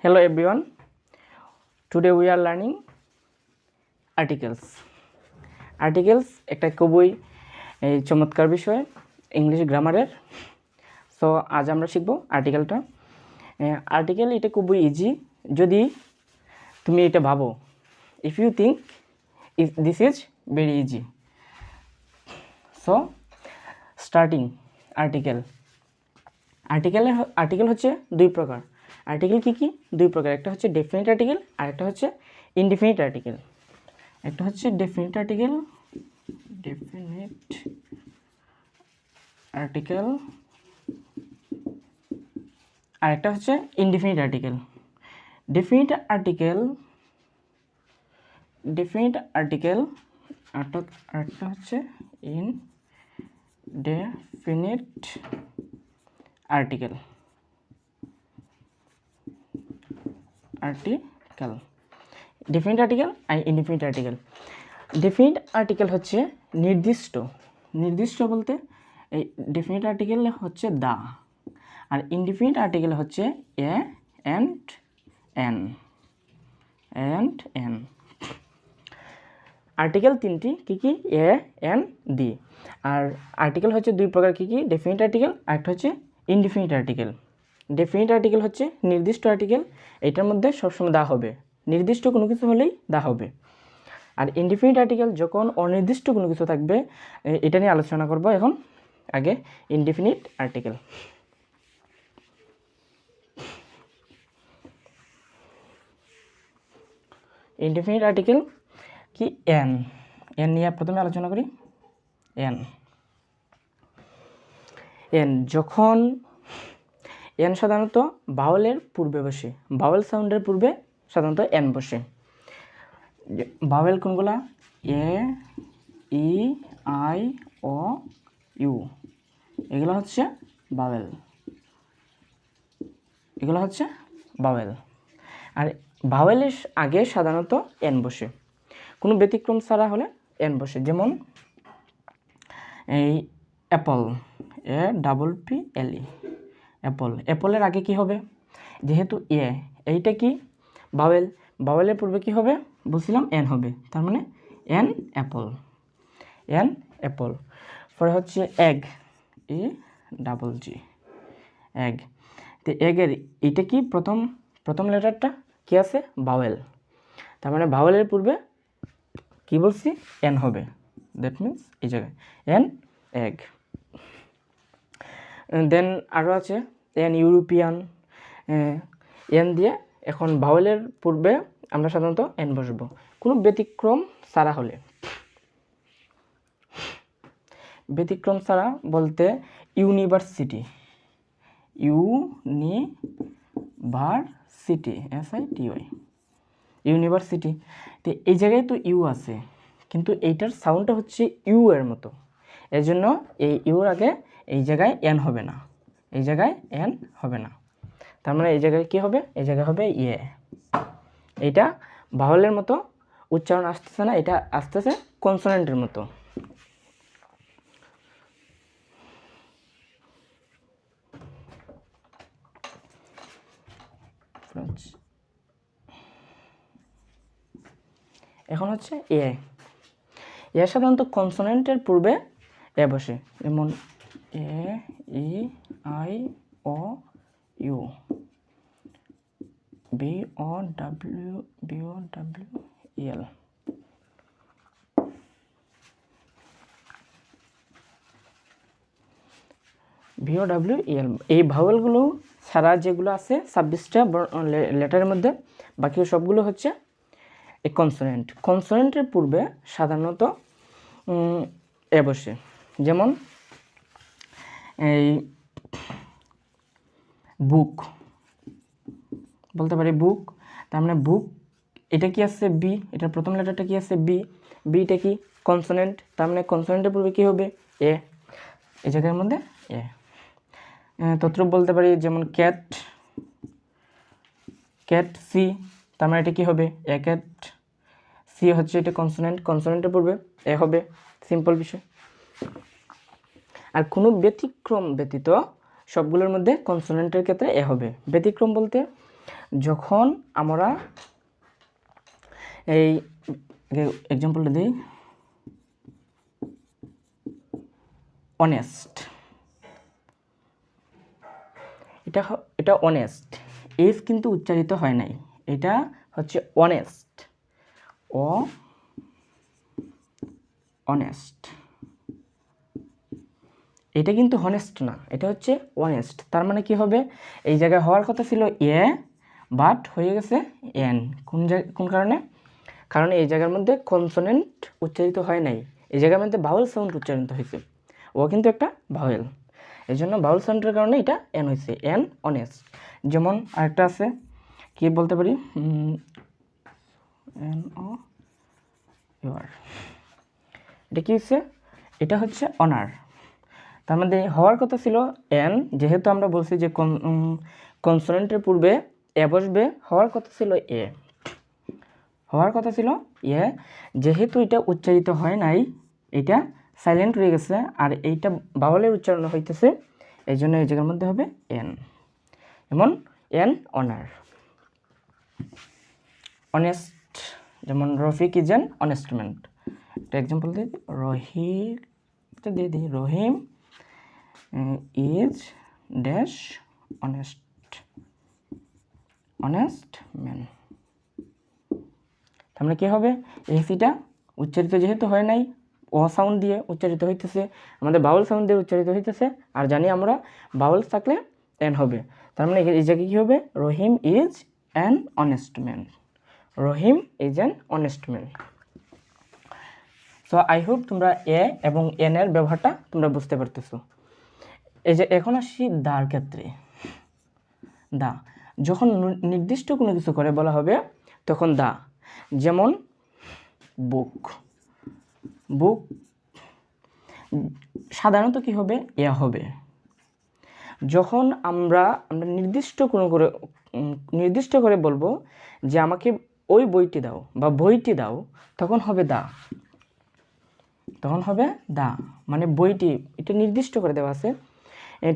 Hello everyone. Today we are learning articles. Articles একটা খুবই চমৎকার বিষয় ইংলিশ গ্রামারের। সো আজ আমরা শিখব আর্টিকেলটা। আর্টিকেল এটা খুবই ইজি যদি তুমি এটা ভাবো। If you think this is very easy. So starting article. Article হচ্ছে দুই প্রকার। আর্টিকেল কি দুই প্রকার, একটা হচ্ছে ডেফিনিট আর্টিকেল আর একটা হচ্ছে ইনডিফিনিট আর্টিকেল। একটা হচ্ছে ডেফিনিট আর্টিকেল আর একটা হচ্ছে ইনডিফিনিট আর্টিকেল। ডেফিনিট আর্টিকেল আরেকটা হচ্ছে ইনডেফিনিট আর্টিকেল। ডেফিনিট আর্টিকেল আর ইনডিফিনিট আর্টিকেল। ডেফিনিট আর্টিকেল হচ্ছে নির্দিষ্ট বলতে এই ডেফিনিট আর্টিকেল হচ্ছে দা, আর ইনডিফিনিট আর্টিকেল হচ্ছে এ অ্যান্ড এন। আর্টিকেল তিনটি কি A N the. R article হচ্ছে দুই প্রকার কি ডেফিনিট আর্টিকেল আর একটা হচ্ছে ইনডিফিনিট আর্টিকেল। ডেফিনিট আর্টিকেল হচ্ছে নির্দিষ্ট আর্টিকেল, এটার মধ্যে সবসময় দা হবে, নির্দিষ্ট কোনো কিছু হলেই দা হবে। আর ইনডিফিনিট আর্টিকেল যখন অনির্দিষ্ট কোনো কিছু থাকবে, এটা নিয়ে আলোচনা করব এখন। আগে ইনডিফিনিট আর্টিকেল। ইনডিফিনিট আর্টিকেল কি এন নিয়ে প্রথমে আলোচনা করি। যখন এন সাধারণত ভাওয়েলের পূর্বে বসে, ভাওয়েল সাউন্ডের পূর্বে সাধারণত এন বসে। ভাওয়েল কোনগুলা? এ, ই, আই, ও, ইউ, এগুলো হচ্ছে ভাওয়েল। আর ভাওয়েলের আগে সাধারণত এন বসে, কোনো ব্যতিক্রম ছাড়া হলে এন বসে। যেমন এই অ্যাপল, APPLE, অ্যাপলের আগে কি হবে? যেহেতু এইটা কি ভাওয়েলের পূর্বে কি হবে বলছিলাম? এন হবে, তার মানে এন অ্যাপল। পরে হচ্ছে এগ, EGG, এগ। তো এগের এটা কি প্রথম লেটারটা কি আছে? ভাওয়েল, তার মানে ভাওয়েলের পূর্বে কি বলছি? এন হবে। দ্যাট মিনস এই জায়গায় এন, এগ। দেন আরও আছে এন ইউরোপিয়ান, এন দিয়ে। এখন ভাওয়েলের পূর্বে আমরা সাধারণত এন বসবো কোনো ব্যতিক্রম ছাড়া হলে। ব্যতিক্রম ছাড়া বলতে ইউনিভার্সিটি, SITY, ইউনিভার্সিটি। তো এই জায়গায় তো ইউ আছে, কিন্তু এইটার সাউন্ডটা হচ্ছে ইউ এর মতো, এর জন্য এই ইউর আগে এই জায়গায় এন হবে না, তার মানে এই জায়গায় কি হবে? এই জায়গায় হবে এইটা ভাওয়েলের মতো উচ্চারণ আসতেছে না, এটা আসতেছে কনসোনেন্টের মতো। এখন হচ্ছে এ সাধারণত কনসোনেন্টের পূর্বে এ বসে। যেমন AEIOU, BOWEL। এই ভাওয়েলগুলো ছাড়া যেগুলো আছে 26টা লেটারের মধ্যে, বাকি সবগুলো হচ্ছে এই কনসোনেন্টের পূর্বে সাধারণত এ বসে। যেমন এই বুক বলতে পারি, বুক, তার মানে বুক এটা কি আছে? বি, এটার প্রথম লেটারটা কি আছে? বিটা কি? কনসোনেন্ট, তার মানে কনসোনেন্টের পূর্বে কি হবে? এ, এই জায়গার মধ্যে এ। তদ্রূপ বলতে পারি, যেমন ক্যাট, সি, তার মানে এটা কি হবে? এ ক্যাট। সি হচ্ছে এটা কনসোনেন্টের পূর্বে এ হবে, সিম্পল বিষয়। আর কোনো ব্যতিক্রম ব্যতীত সবগুলোর মধ্যে কনসোনেন্টের ক্ষেত্রে এ হবে। ব্যতিক্রম বলতে যখন আমরা এই এক্সাম্পলটা দিই, অনেস্ট, এটা অনেস্ট, এস কিন্তু উচ্চারিত হয় নাই, এটা হচ্ছে অনেস্ট, অনেস্ট, এটা কিন্তু হনেস্ট না, এটা হচ্ছে অনেস্ট। তার মানে কি হবে, এই জায়গায় হওয়ার কথা ছিল এ, বাট হয়ে গেছে এন। কোন কারণে? কারণ এই জায়গার মধ্যে কনসোনেন্ট উচ্চারিত হয় নাই, এই জায়গার মধ্যে ভাওয়েল সাউন্ড উচ্চারিত হয়েছে, ও কিন্তু একটা ভাওয়েল, এই জন্য ভাওয়েল সাউন্ডের কারণে এটা এন হয়েছে, এন অনেস্ট। যেমন আরেকটা আছে, কি বলতে পারি, এন ও ইউর, এটা কি হচ্ছে, এটা হচ্ছে অনার। তার মধ্যে হওয়ার কথা ছিল এন, যেহেতু আমরা বলছি যে কনসোনেন্টের পূর্বে এ বসবে, হওয়ার কথা ছিল এ, হওয়ার কথা ছিল এ, যেহেতু এটা উচ্চারিত হয় নাই, এটা সাইলেন্ট হয়ে গেছে, আর এইটা বাউলের উচ্চারণ হইতেছে, এই জন্য এই জায়গার মধ্যে হবে এন। যেমন এন অনার, অনেস্ট, যেমন Rafiq is an honest man. একটা এক্সাম্পল দিই, রহিম ইজ ড্যাশ অনেস্ট ম্যান। তার মানে কী হবে, এই সিটা উচ্চারিত যেহেতু হয় নাই, ও সাউন্ড দিয়ে উচ্চারিত হইতেছে, আমাদের বাউল সাউন্ড দিয়ে উচ্চারিত হইতেছে, আর জানি আমরা বাউল থাকলে এন হবে। তার মানে এই জায়গায় কী হবে, Rahim is an honest man, Rahim is an honest man. So I hope তোমরা এ এবং এন এর ব্যবহারটা তোমরা বুঝতে পারতেছো। এই যে এখন আসি দার ক্ষেত্রে, দা যখন নির্দিষ্ট কোনো কিছু করে বলা হবে তখন দা, যেমন বুক, বুক সাধারণত কি হবে, এ হবে। যখন আমরা নির্দিষ্ট করে বলবো যে আমাকে ওই বইটি দাও বা বইটি দাও, তখন হবে দা, তখন হবে দা, মানে বইটি, এটা নির্দিষ্ট করে দেওয়া আছে।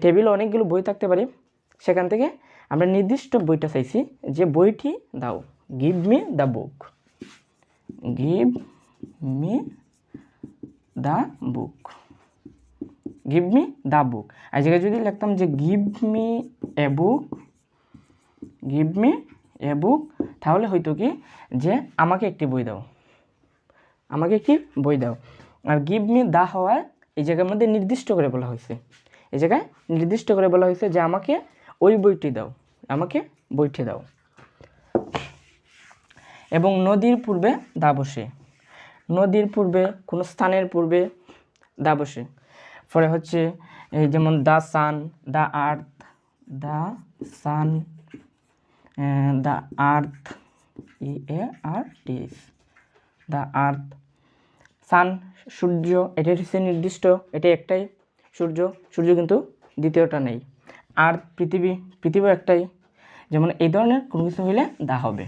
টেবিলে অনেকগুলো বই থাকতে পারে, সেখান থেকে আমরা নির্দিষ্ট বইটা চাইছি যে বইটি দাও, give me the book, give me the book, give me the book. আর জায়গায় যদি লিখতাম যে give me a book, give me a book, তাহলে হয়তো কি যে আমাকে একটি বই দাও, আমাকে একটি বই দাও। আর গিভ মি দা হওয়ায় এই জায়গার মধ্যে নির্দিষ্ট করে বলা হয়েছে, এই জায়গায় নির্দিষ্ট করে বলা হয়েছে যে আমাকে ওই বইটি দাও, আমাকে বইটি দাও। এবং নদীর পূর্বে দা বসে, নদীর পূর্বে কোনো স্থানের পূর্বে দা বসে। পরে হচ্ছে এই যেমন the sun, the earth, the sun, the earth, EARTH, the earth, sun সূর্য, এটা হচ্ছে নির্দিষ্ট, এটা একটাই সূর্য, সূর্য কিন্তু দ্বিতীয়টা নেই। আর্থ পৃথিবী, পৃথিবী একটাই। যেমন এই ধরনের কোনো কিছু হইলে দা হবে।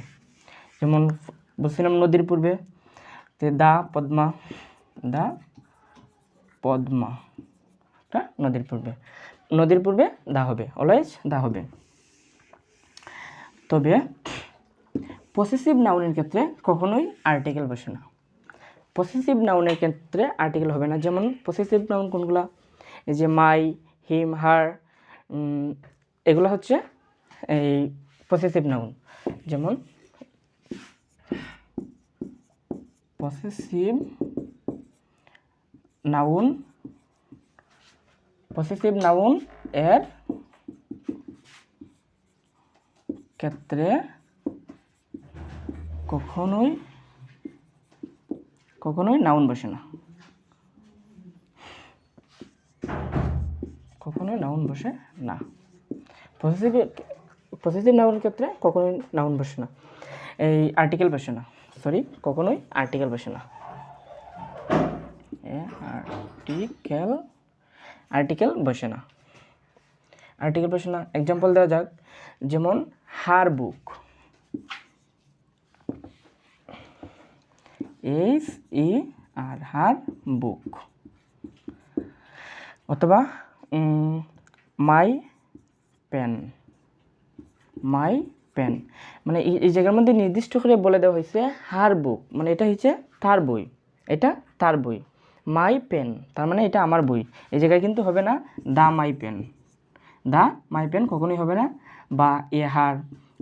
যেমন বলছিলাম নদীর পূর্বে, দা পদ্মা, দা পদ্মা, এটা নদীর পূর্বে, নদীর পূর্বে দা হবে, অলওয়েজ দা হবে। তবে পসেসিভ নাউনের ক্ষেত্রে কখনোই আর্টিকেল বসে না, পসেসিভ নাউনের ক্ষেত্রে আর্টিকেল হবে না। যেমন পসেসিভ নাউন কোনগুলা, এই যে মাই, হিম, হার, এগুলো হচ্ছে এই পসেসিভ নাউন। যেমন পসেসিভ নাউন, পসেসিভ নাউন এর ক্ষেত্রে কখনোই নাউন বসে না, কখনোই নাউন বসে না। পসেসিভ নাউনের ক্ষেত্রে কখনোই নাউন বসে না, এই আর্টিকেল বসে না, কখনোই আর্টিকেল বসে না, আর্টিকেল বসে না, আর্টিকেল বসে না। এক্সাম্পল দেওয়া যাক, যেমন হার বুক, HER, হার বুক, অথবা মাই পেন, মাই পেন, মানে এই জায়গার মধ্যে নির্দিষ্ট করে বলে দেওয়া হয়েছে হার বুক, মানে এটা হচ্ছে তার বই, এটা তার বই। মাই পেন, তার মানে এটা আমার বই। এই জায়গায় কিন্তু হবে না দা my pen, the my pen কখনোই হবে না, বা এ হার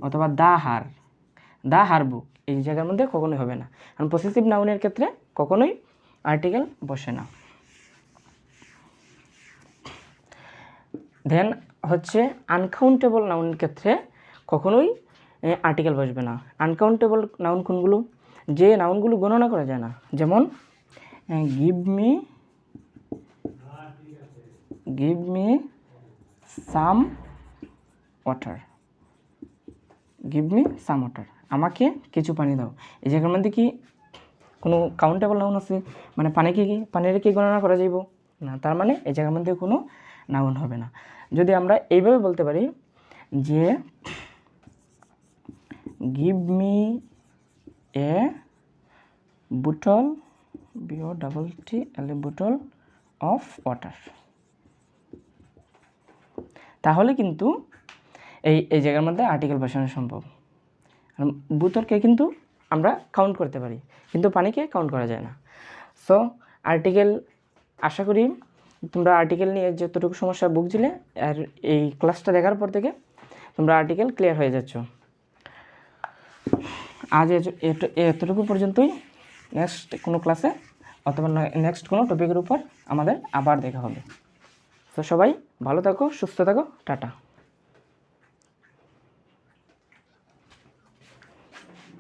অথবা দা হার বুক, এই জায়গার মধ্যে কখনোই হবে না, কারণ পসেসিভ নাউনের ক্ষেত্রে কখনোই আর্টিকেল বসে না। দেন হচ্ছে আনকাউন্টেবল নাউনের ক্ষেত্রে কখনোই আর্টিকেল বসবে না। আনকাউন্টেবল নাউন কোনগুলো? যে নাউনগুলো গণনা করা যায় না, যেমন give me some water, give me some water, আমাকে কিছু পানি দাও। এই জায়গার মধ্যে কি কোনো কাউন্টেবল নাউন আছে? মানে পানির কি গণনা করা যাইব না, তার মানে এই জায়গার মধ্যে কোনো নাউন হবে না। যদি আমরা এইভাবে বলতে পারি যে গিভ মি এ বোতল, বোতল অফ ওয়াটার, তাহলে কিন্তু এই জায়গার মধ্যে আর্টিকেল বসানো সম্ভব। বোতলকে কিন্তু আমরা কাউন্ট করতে পারি, কিন্তু পানিকে কাউন্ট করা যায় না। সো আর্টিকেল, আশা করি তোমরা আর্টিকেল নিয়ে যতটুকু সমস্যা ভুগছিলে আর এই ক্লাসটা দেখার পর থেকে তোমরা আর্টিকেল ক্লিয়ার হয়ে যাচ্ছ। আজ এতটুকু পর্যন্তই। নেক্সট কোনো ক্লাসে অথবা নেক্সট কোনো টপিকের উপর আমাদের আবার দেখা হবে। তো সবাই ভালো থাকো, সুস্থ থাকো, টাটা।